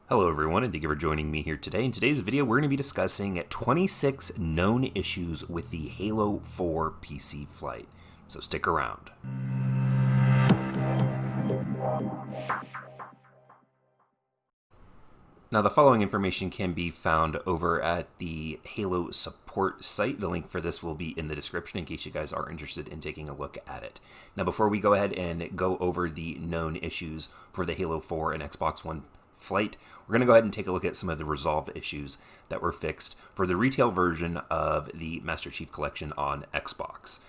Hello everyone, and thank you for joining me here today. In today's video, we're going to be discussing 26 known issues with the Halo 4 PC flight. So stick around. Now, the following information can be found over at the Halo support site. The link for this will be in the description in case you guys are interested in taking a look at it. Now, before we go ahead and go over the known issues for the Halo 4 and Xbox One flight, we're going to go ahead and take a look at some of the resolved issues that were fixed for the retail version of the Master Chief Collection on Xbox.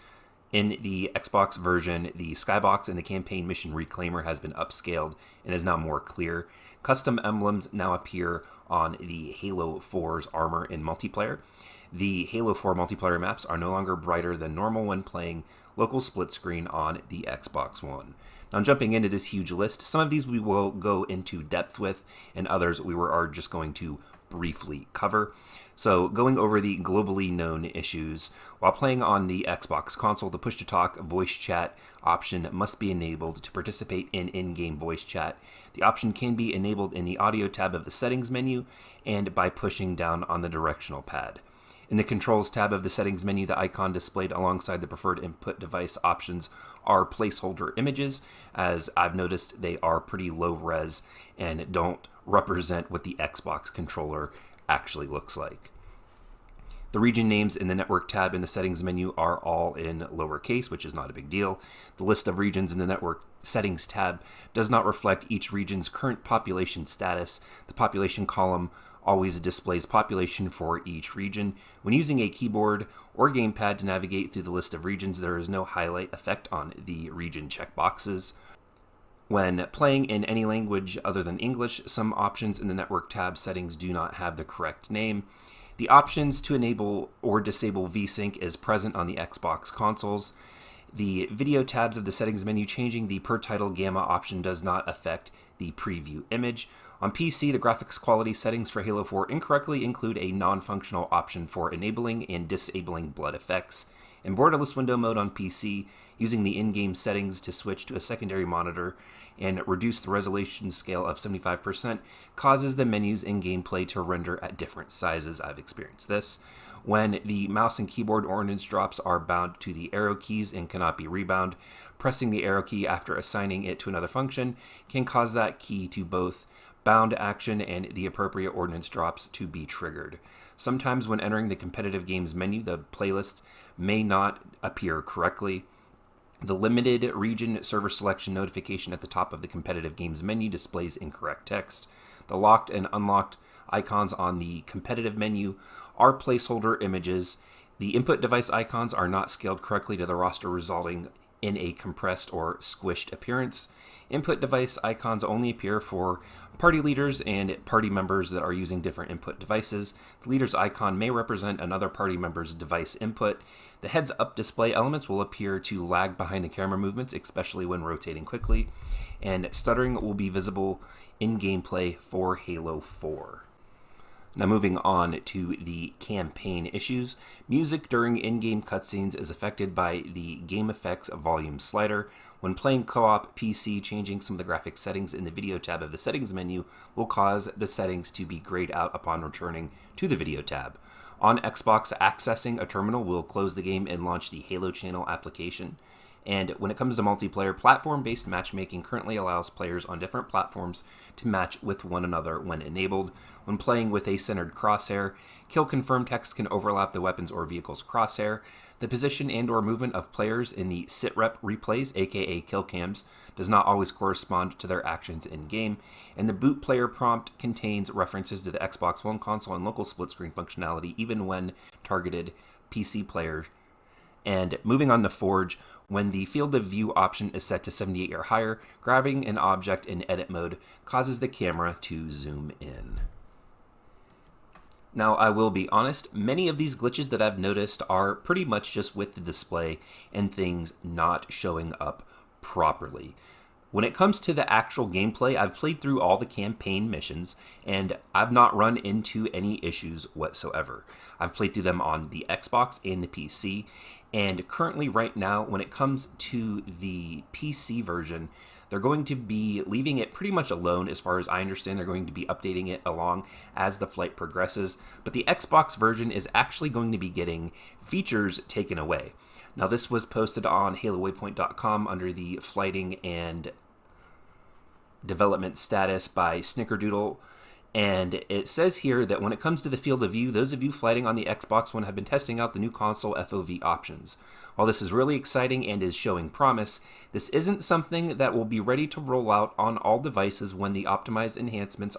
In the Xbox version, the skybox and the campaign mission reclaimer has been upscaled and is now more clear. Custom emblems now appear on the Halo 4's armor in multiplayer. The Halo 4 multiplayer maps are no longer brighter than normal when playing local split screen on the Xbox One. Now, jumping into this huge list, some of these we will go into depth with, and others we are just going to briefly cover. So, going over the globally known issues, while playing on the Xbox console, the push-to-talk voice chat option must be enabled to participate in in-game voice chat. The option can be enabled in the audio tab of the settings menu and by pushing down on the directional pad. In the controls tab of the settings menu, the icon displayed alongside the preferred input device options are placeholder images. As I've noticed, they are pretty low res and don't represent what the Xbox controller actually looks like. The region names in the network tab in the settings menu are all in lowercase, which is not a big deal. The list of regions in the network settings tab does not reflect each region's current population status. The population column always displays population for each region. When using a keyboard or gamepad to navigate through the list of regions, there is no highlight effect on the region checkboxes. When playing in any language other than English, some options in the network tab settings do not have the correct name. The options to enable or disable VSync is present on the Xbox consoles. The video tabs of the settings menu changing the per title gamma option does not affect the preview image. On PC, the graphics quality settings for Halo 4 incorrectly include a non-functional option for enabling and disabling blood effects. In borderless window mode on PC, using the in-game settings to switch to a secondary monitor and reduce the resolution scale of 75% causes the menus in gameplay to render at different sizes. I've experienced this. When the mouse and keyboard ordnance drops are bound to the arrow keys and cannot be rebound, pressing the arrow key after assigning it to another function can cause that key to both bound action and the appropriate ordnance drops to be triggered. Sometimes when entering the competitive games menu, the playlists may not appear correctly. The limited region server selection notification at the top of the competitive games menu displays incorrect text. The locked and unlocked icons on the competitive menu are placeholder images. The input device icons are not scaled correctly to the roster, resulting in a compressed or squished appearance. Input device icons only appear for party leaders and party members that are using different input devices. The leader's icon may represent another party member's device input. The heads-up display elements will appear to lag behind the camera movements, especially when rotating quickly, and stuttering will be visible in gameplay for Halo 4. Now, moving on to the campaign issues. Music during in-game cutscenes is affected by the Game Effects volume slider. When playing co-op PC, changing some of the graphics settings in the video tab of the settings menu will cause the settings to be grayed out upon returning to the video tab. On Xbox, accessing a terminal will close the game and launch the Halo Channel application. And when it comes to multiplayer, platform-based matchmaking currently allows players on different platforms to match with one another when enabled. When playing with a centered crosshair, kill confirm text can overlap the weapons or vehicle's crosshair. The position and or movement of players in the sitrep replays, aka kill cams, does not always correspond to their actions in-game, and the boot player prompt contains references to the Xbox One console and local split-screen functionality even when targeted PC players. And moving on to Forge, when the field of view option is set to 78 or higher, grabbing an object in edit mode causes the camera to zoom in. Now, I will be honest, many of these glitches that I've noticed are pretty much just with the display and things not showing up properly. When it comes to the actual gameplay, I've played through all the campaign missions, and I've not run into any issues whatsoever. I've played through them on the Xbox and the PC, and currently right now, when it comes to the PC version, They're going to be leaving it pretty much alone. As far as I understand, they're going to be updating it along as the flight progresses, but the Xbox version is actually going to be getting features taken away. Now, this was posted on HaloWaypoint.com under the flighting and development status by Snickerdoodle. And it says here that when it comes to the field of view, those of you flighting on the Xbox One have been testing out the new console FOV options. While this is really exciting and is showing promise, this isn't something that will be ready to roll out on all devices when the optimized enhancements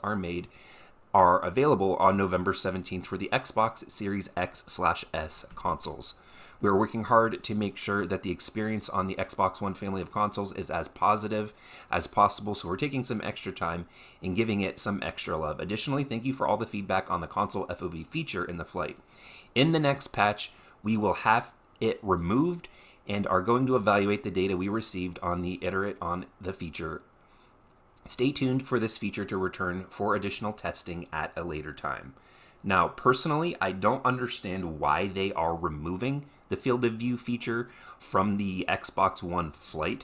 are available on November 17th for the Xbox Series X/S consoles. We are working hard to make sure that the experience on the Xbox One family of consoles is as positive as possible, so we're taking some extra time and giving it some extra love. Additionally, thank you for all the feedback on the console FOV feature in the flight. In the next patch, we will have it removed and are going to evaluate the data we received on the iterate on the feature. Stay tuned for this feature to return for additional testing at a later time. Now, personally, I don't understand why they are removing the field of view feature from the Xbox One flight.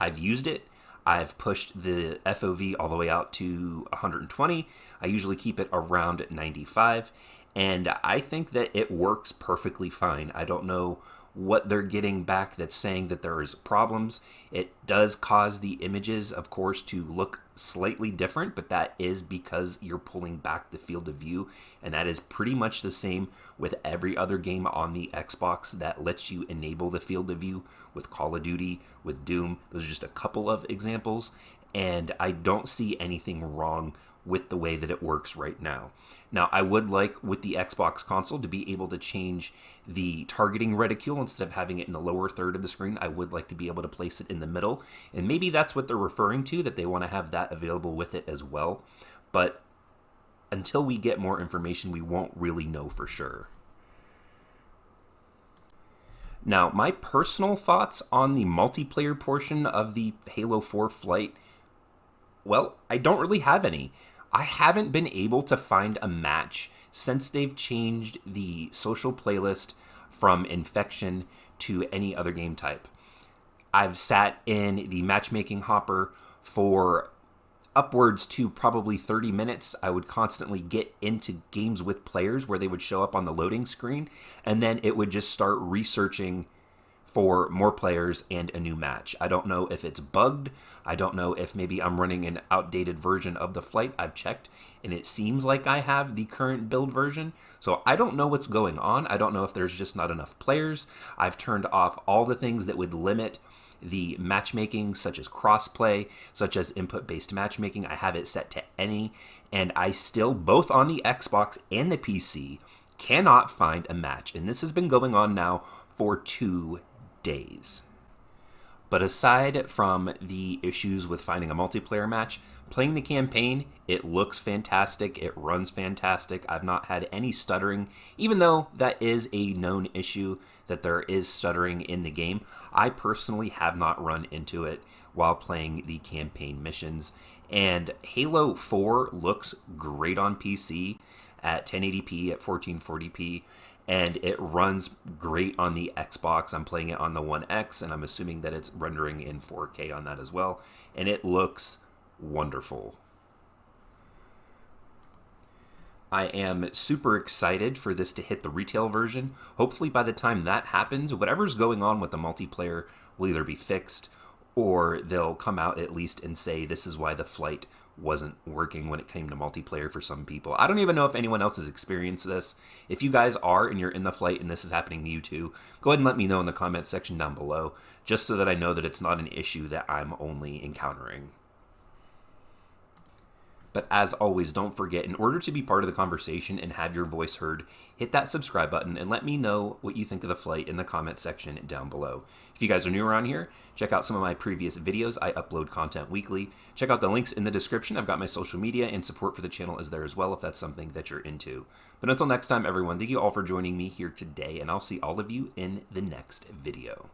I've used it. I've pushed the FOV all the way out to 120. I usually keep it around 95, and I think that it works perfectly fine. I don't know what they're getting back that's saying that there is problems. It does cause the images, of course, to look slightly different, but that is because you're pulling back the field of view, and that is pretty much the same with every other game on the Xbox that lets you enable the field of view, with Call of Duty, with Doom. Those are just a couple of examples, and I don't see anything wrong with the way that it works right now. Now, I would like, with the Xbox console, to be able to change the targeting reticule. Instead of having it in the lower third of the screen, I would like to be able to place it in the middle. And maybe that's what they're referring to, that they want to have that available with it as well. But until we get more information, we won't really know for sure. Now, my personal thoughts on the multiplayer portion of the Halo 4 flight, well, I don't really have any. I haven't been able to find a match since they've changed the social playlist from Infection to any other game type. I've sat in the matchmaking hopper for upwards to probably 30 minutes. I would constantly get into games with players where they would show up on the loading screen, and then it would just start researching for more players and a new match. I don't know if it's bugged. I don't know if maybe I'm running an outdated version of the flight. I've checked, and it seems like I have the current build version. So I don't know what's going on. I don't know if there's just not enough players. I've turned off all the things that would limit the matchmaking, such as crossplay, such as input-based matchmaking. I have it set to any, and I still, both on the Xbox and the PC, cannot find a match. And this has been going on now for 2 days. But aside from the issues with finding a multiplayer match, playing the campaign, it looks fantastic, it runs fantastic. I've not had any stuttering, even though that is a known issue that there is stuttering in the game. I personally have not run into it while playing the campaign missions. And Halo 4 looks great on PC at 1080p, at 1440p. And it runs great on the Xbox. I'm playing it on the One X, and I'm assuming that it's rendering in 4K on that as well. And it looks wonderful. I am super excited for this to hit the retail version. Hopefully by the time that happens, whatever's going on with the multiplayer will either be fixed, or they'll come out at least and say this is why the flight wasn't working when it came to multiplayer for some people. I don't even know if anyone else has experienced this. If you guys are and you're in the flight and this is happening to you too, go ahead and let me know in the comment section down below, just so that I know that it's not an issue that I'm only encountering. But as always, don't forget, in order to be part of the conversation and have your voice heard, hit that subscribe button and let me know what you think of the flight in the comment section down below. If you guys are new around here, check out some of my previous videos. I upload content weekly. Check out the links in the description. I've got my social media, and support for the channel is there as well if that's something that you're into. But until next time, everyone, thank you all for joining me here today, and I'll see all of you in the next video.